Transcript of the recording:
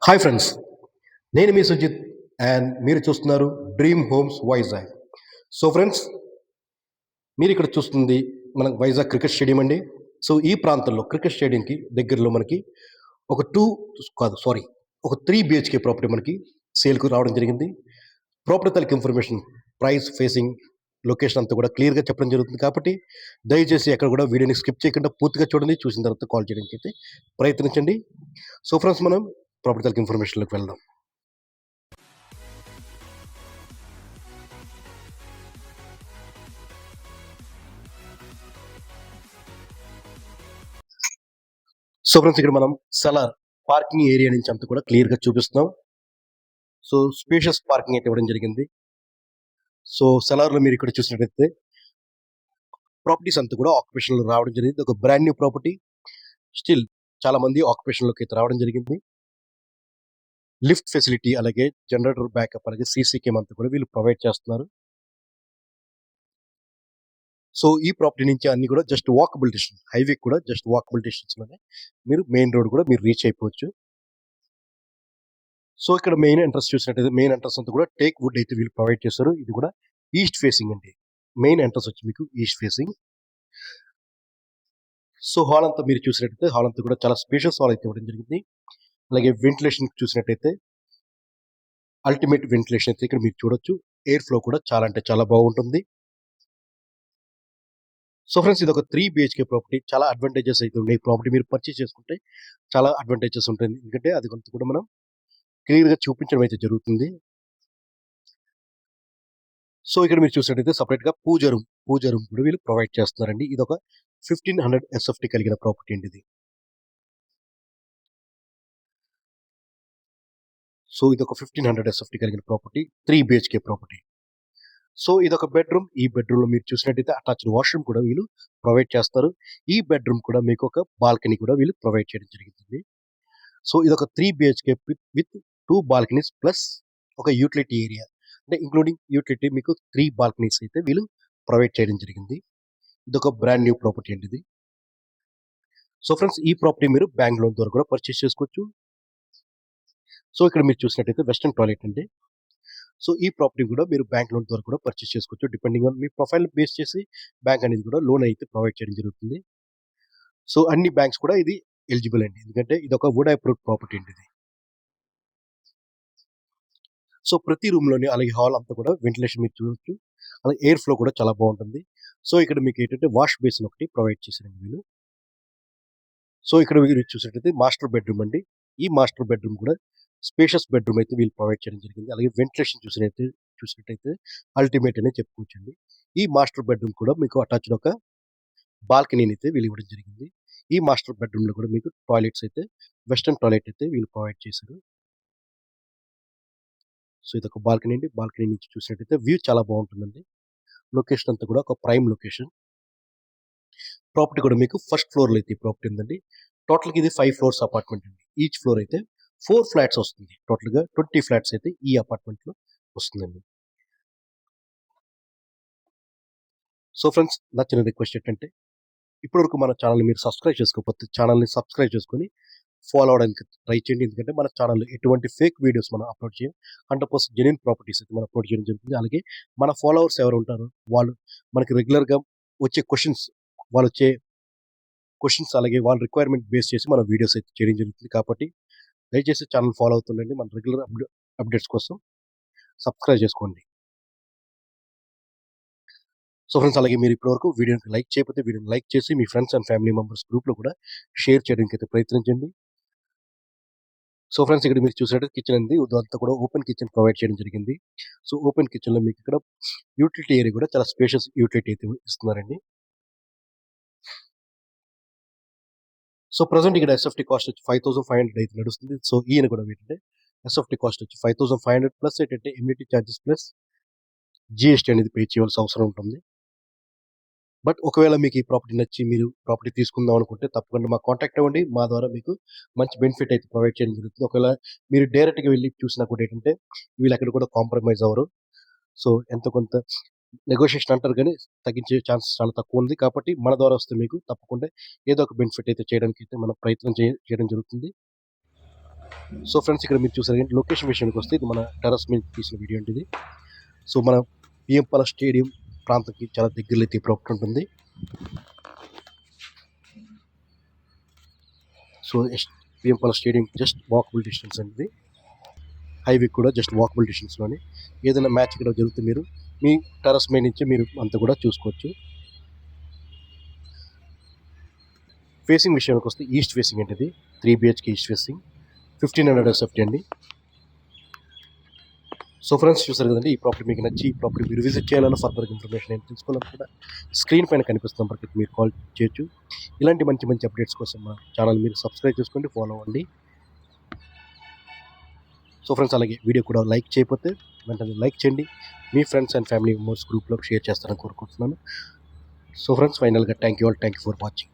Hi friends, నేను మీ Sujith and మీరు చూస్తున్నారు dream homes Vizag. So friends, మీరు ఇక్కడ చూస్తుంది మన వైజాగ్ క్రికెట్ స్టేడియం అండి. సో ఈ ప్రాంతంలో క్రికెట్ స్టేడియంకి దగ్గరలో మనకి ఒక టూ కాదు సారీ ఒక 3 BHK ప్రాపర్టీ మనకి సేల్కు రావడం జరిగింది. ప్రాపర్టీ తాలూకు ఇన్ఫర్మేషన్, ప్రైస్, ఫేసింగ్, లొకేషన్ అంతా కూడా క్లియర్గా చెప్పడం జరుగుతుంది. కాబట్టి దయచేసి ఎక్కడ కూడా వీడియోని స్కిప్ చేయకుండా పూర్తిగా చూడండి. చూసిన తర్వాత కాల్ చేయడానికి అయితే ప్రయత్నించండి. సో ఫ్రెండ్స్, మనం ప్రాపర్టీ తాలూకు ఇన్ఫర్మేషన్లోకి వెళ్దాం. సో ఫ్రెండ్స్, ఇక్కడ మనం సెలార్ పార్కింగ్ ఏరియా నుంచి అంతా కూడా క్లియర్గా చూపిస్తున్నాం. సో స్పేషియస్ పార్కింగ్ అయితే ఇవ్వడం జరిగింది. సో సెలార్లో మీరు ఇక్కడ చూసినట్టయితే ప్రాపర్టీస్ అంతా కూడా ఆక్యుపేషన్లో రావడం జరిగింది. ఒక బ్రాండ్ న్యూ ప్రాపర్టీ, స్టిల్ చాలా మంది ఆక్యుపేషన్లోకి అయితే రావడం జరిగింది. లిఫ్ట్ ఫెసిలిటీ, అలాగే జనరేటర్ బ్యాకప్, అలాగే సీసీ కేమ్ అంతా కూడా వీళ్ళు ప్రొవైడ్ చేస్తున్నారు. సో ఈ ప్రాపర్టీ నుంచి అన్ని కూడా జస్ట్ వాకబుల్ డిస్టెన్స్, హైవే కూడా జస్ట్ వాకబుల్ డిస్టెన్స్ లోనే మీరు మెయిన్ రోడ్ కూడా మీరు రీచ్ అయిపోవచ్చు. సో ఇక్కడ మెయిన్ ఎంట్రన్స్ చూసినట్టయితే మెయిన్ ఎంట్రన్స్ అంతా కూడా టేక్ వుడ్ అయితే వీళ్ళు ప్రొవైడ్ చేస్తారు. ఇది కూడా ఈస్ట్ ఫేసింగ్ అండి. మెయిన్ ఎంట్రన్స్ వచ్చి మీకు ఈస్ట్ ఫేసింగ్. సో హాల్ అంతా మీరు చూసినట్టయితే హాల్ అంతా కూడా చాలా స్పేషియస్ హాల్ అయితే ఇవ్వడం జరిగింది. అలాగే వెంటిలేషన్ చూసినట్టయితే అల్టిమేట్ వెంటిలేషన్ అయితే ఇక్కడ మీరు చూడొచ్చు. ఎయిర్ ఫ్లో కూడా చాలా అంటే చాలా బాగుంటుంది. సో ఫ్రెండ్స్, ఇది ఒక 3 BHK ప్రాపర్టీ. చాలా అడ్వాంటేజెస్ అయితే ఉన్నాయి. ప్రాపర్టీ మీరు పర్చేస్ చేసుకుంటే చాలా అడ్వాంటేజెస్ ఉంటుంది. ఎందుకంటే అది కొంత కూడా మనం క్లియర్గా చూపించడం అయితే జరుగుతుంది. సో ఇక్కడ మీరు చూసినట్టయితే సపరేట్గా పూజ రూమ్ కూడా వీళ్ళు ప్రొవైడ్ చేస్తున్నారండి. ఇది ఒక 1500 SFT కలిగిన ప్రాపర్టీ అండి ఇది. సో ఇది ఒక 1500 SFT కలిగిన ప్రాపర్టీ, 3 BHK ప్రాపర్టీ. సో ఇది ఒక బెడ్రూమ్. ఈ బెడ్రూమ్ లో మీరు చూసినట్టయితే అటాచ్డ్ వాష్రూమ్ కూడా వీళ్ళు ప్రొవైడ్ చేస్తారు. ఈ బెడ్రూమ్ కూడా మీకు ఒక బాల్కనీ కూడా వీళ్ళు ప్రొవైడ్ చేయడం జరిగింది. సో ఇది ఒక 3 BHK విత్ 2 బాల్కనీస్ ప్లస్ ఒక యూటిలిటీ ఏరియా, అంటే ఇంక్లూడింగ్ యూటిలిటీ మీకు 3 బాల్కనీస్ అయితే వీళ్ళు ప్రొవైడ్ చేయడం జరిగింది. ఇది ఒక బ్రాండ్ న్యూ ప్రాపర్టీ అండి ఇది. సో ఫ్రెండ్స్, ఈ ప్రాపర్టీ మీరు బ్యాంక్ లోన్ ద్వారా కూడా పర్చేస్ చేసుకోవచ్చు. సో ఇక్కడ మీరు చూసినట్టయితే వెస్టర్న్ టాయిలెట్ అండి. సో ఈ ప్రాపర్టీ కూడా మీరు బ్యాంక్ లోన్ ద్వారా కూడా పర్చేస్ చేసుకోవచ్చు. Depending on me profile base చేసి బ్యాంక్ అనేది కూడా లోన్ అయితే ప్రొవైడ్ చేయడం జరుగుతుంది. సో అన్ని బ్యాంక్స్ కూడా ఇది ఎలిజిబుల్ అండి, ఎందుకంటే ఇది ఒక వుడ్ అప్రూవ్డ్ ప్రాపర్టీ అండి ఇది. సో ప్రతి రూమ్ లోని అలాగే హాల్ అంతా కూడా వెంటిలేషన్ మీరు చూడొచ్చు. అలాగే ఎయిర్ ఫ్లో కూడా చాలా బాగుంటుంది. సో ఇక్కడ మీకు ఏంటంటే వాష్ బేసిన్ ఒకటి ప్రొవైడ్ చేశారండి వీళ్ళు. సో ఇక్కడ మీరు చూసినట్టయితే మాస్టర్ బెడ్రూమ్ అండి. ఈ మాస్టర్ బెడ్రూమ్ కూడా స్పేషియస్ బెడ్రూమ్ అయితే వీళ్ళు ప్రొవైడ్ చేయడం జరిగింది. అలాగే వెంటిలేషన్ చూసినట్టయితే అల్టిమేట్ అనే చెప్పుకోవచ్చండి. ఈ మాస్టర్ బెడ్రూమ్ కూడా మీకు అటాచ్డ్ ఒక బాల్కనీని అయితే వీళ్ళు ఇవ్వడం జరిగింది. ఈ మాస్టర్ బెడ్రూమ్ లో కూడా మీకు టాయిలెట్స్ అయితే వెస్టర్న్ టాయిలెట్ అయితే వీళ్ళు ప్రొవైడ్ చేశారు. సో ఇది ఒక బాల్కనీ అండి. బాల్కనీ నుంచి చూసినట్టయితే వ్యూ చాలా బాగుంటుందండి. లొకేషన్ అంతా కూడా ఒక ప్రైమ్ లొకేషన్. ప్రాపర్టీ కూడా మీకు ఫస్ట్ ఫ్లోర్ లో అయితే ఈ ప్రాపర్టీ ఉందండి. టోటల్ గా ఇది 5 ఫ్లోర్స్ అపార్ట్మెంట్ అండి. ఈచ్ ఫ్లోర్ అయితే 4 ఫ్లాట్స్ వస్తుంది. టోటల్ గా 20 ఫ్లాట్స్ అయితే ఈ అపార్ట్మెంట్ లో వస్తుందండి. సో ఫ్రెండ్స్, నా చిన్న రిక్వెస్ట్ ఏంటంటే ఇప్పటివరకు మన ఛానల్ని మీరు సబ్స్క్రైబ్ చేసుకోకపోతే ఛానల్ని సబ్స్క్రైబ్ చేసుకొని ఫాలో అవడానికి ట్రై చేయండి. ఎందుకంటే మన ఛానల్లో ఎటువంటి ఫేక్ వీడియోస్ మనం అప్లోడ్ చేయం. 100% జెన్యూన్ ప్రాపర్టీస్ అయితే మనం అప్లోడ్ చేయడం జరుగుతుంది. అలాగే మన ఫాలోవర్స్ ఎవరు ఉంటారో వాళ్ళు మనకి రెగ్యులర్గా వచ్చే వాళ్ళు వచ్చే క్వశ్చన్స్, అలాగే వాళ్ళ రిక్వైర్మెంట్ బేస్ చేసి మన వీడియోస్ అయితే చేయడం జరుగుతుంది. కాబట్టి దయచేసి ఛానల్ ఫాలో అవుతుండండి. మన రెగ్యులర్ అప్డేట్స్ కోసం సబ్స్క్రైబ్ చేసుకోండి. సో ఫ్రెండ్స్, అలాగే మీరు ఇప్పటివరకు వీడియోని లైక్ చేయకపోతే వీడియోని లైక్ చేసి మీ ఫ్రెండ్స్ అండ్ ఫ్యామిలీ మెంబర్స్ గ్రూప్లో కూడా షేర్ చేయడానికి అయితే ప్రయత్నించండి. సో ఫ్రెండ్స్, ఇక్కడ మీరు చూసినట్టు కిచెన్ ఉంది. ఇదంతా కూడా ఓపెన్ కిచెన్ ప్రొవైడ్ చేయడం జరిగింది. సో ఓపెన్ కిచెన్లో మీకు ఇక్కడ యూటిలిటీ ఏరియా కూడా చాలా స్పేషియస్ యూటిలిటీ అయితే ఇస్తున్నారండి. సో ప్రజెంట్ ఇక్కడ ఎస్ఎఫ్టీ కాస్ట్ వచ్చి 5500 అయితే నడుస్తుంది. సో ఈయన కూడా ఏంటంటే ఎస్ఎఫ్టీ కాస్ట్ వచ్చి 5500 ప్లస్ ఏంటంటే ఎమ్యూనిటీ ఛార్జెస్ ప్లస్ జిఎస్టీ అనేది పే చేయవలసిన అవసరం ఉంటుంది. బట్ ఒకవేళ మీకు ఈ ప్రాపర్టీ నచ్చి మీరు ప్రాపర్టీ తీసుకుందాం అనుకుంటే తప్పకుండా మాకు కాంటాక్ట్ అవ్వండి. మా ద్వారా మీకు మంచి బెనిఫిట్ అయితే ప్రొవైడ్ చేయడం జరుగుతుంది. ఒకవేళ మీరు డైరెక్ట్గా వెళ్ళి చూసినా కూడా ఏంటంటే వీళ్ళు అక్కడ కూడా కాంప్రమైజ్ అవ్వరు. సో ఎంతో కొంత నెగోషియేషన్ అంటారు, కానీ తగ్గించే ఛాన్సెస్ చాలా తక్కువ ఉంది. కాబట్టి మన ద్వారా వస్తే మీకు తప్పకుండా ఏదో ఒక బెనిఫిట్ అయితే చేయడానికి అయితే మనం ప్రయత్నం చేయడం జరుగుతుంది. సో ఫ్రెండ్స్ ఇక్కడ మీరు చూసారు కానీ లొకేషన్ విషయానికి వస్తే ఇది మన టెర్రస్ మీద తీసిన వీడియో అండి ఇది. సో మన పిఎంపాల స్టేడియం ప్రాంతానికి చాలా దగ్గరలో అయితే ఈ ప్రాపర్టీ ఉంటుంది. సో పిఎంపాల స్టేడియం జస్ట్ వాకబుల్ డిస్టెన్స్ అండి. హైవే కూడా జస్ట్ వాకబుల్ డిస్టెన్స్లోనే. ఏదైనా మ్యాచ్ ఇక్కడ జరిగితే మీరు మీ టెర్రస్ మీద నుంచి మీరు అంతా కూడా చూసుకోవచ్చు. ఫేసింగ్ విషయానికి వస్తే ఈస్ట్ ఫేసింగ్ అండి ఇది. 3 BHK ఈస్ట్ ఫేసింగ్ 1500 SFT అండి. సో ఫ్రెండ్స్ చూసారు కదండి, ఈ ప్రాపర్టీ మీకు నచ్చి ఈ ప్రాపర్టీ మీరు విజిట్ చేయాలన్నా ఫర్దర్ ఇన్ఫర్మేషన్ ఏం తెలుసుకోవాలని కూడా స్క్రీన్ పైన కనిపిస్తున్న నెంబర్కి మీరు కాల్ చేయొచ్చు. ఇలాంటి మంచి మంచి అప్డేట్స్ కోసం మా ఛానల్ మీరు సబ్స్క్రైబ్ చేసుకోండి, ఫాలో అవ్వండి. సో ఫ్రెండ్స్ అలాగే వీడియో కూడా లైక్ చేయకపోతే వెంటనే లైక్ చేయండి. మీ ఫ్రెండ్స్ అండ్ ఫ్యామిలీ మెంబర్స్ గ్రూప్లో షేర్ చేస్తారని కోరుకుంటున్నాను. సో ఫ్రెండ్స్ ఫైనల్గా థ్యాంక్ యూ ఫర్ వాచింగ్.